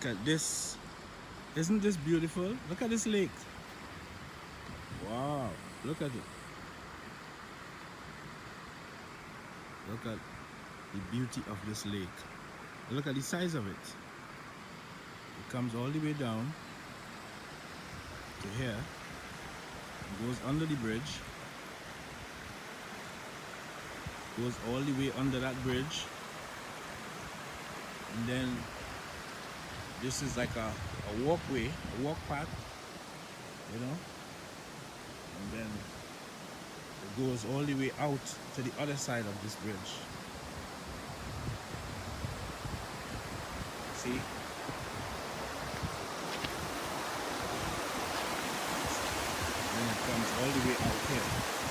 Look at this. Isn't this beautiful? Look at this lake. Wow, look at it. Look at the beauty of this lake. Look at the size of it. It comes all the way down to here. It goes under the bridge. Goes all the way under that bridge. And then this is like a walkway, a walk path, you know. And then it goes all the way out to the other side of this bridge. See? And it comes all the way out here.